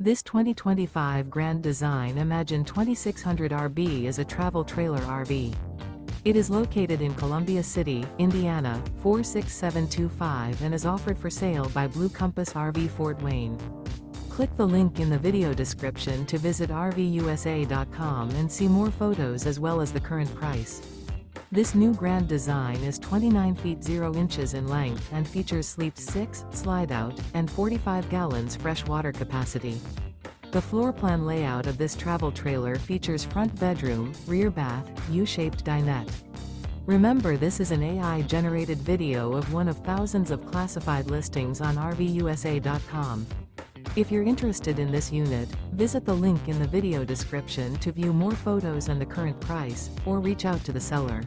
This 2025 Grand Design Imagine 2600 RB is a travel trailer RV. It is located in Columbia City, Indiana, 46725 and is offered for sale by Blue Compass RV Fort Wayne. Click the link in the video description to visit RVUSA.com and see more photos as well as the current price. This new Grand Design is 29 feet 0 inches in length and features Sleep 6, Slideout, and 45 gallons fresh water capacity. The floor plan layout of this travel trailer features front bedroom, rear bath, U-shaped dinette. Remember, this is an AI-generated video of one of thousands of classified listings on RVUSA.com. If you're interested in this unit, visit the link in the video description to view more photos and the current price, or reach out to the seller.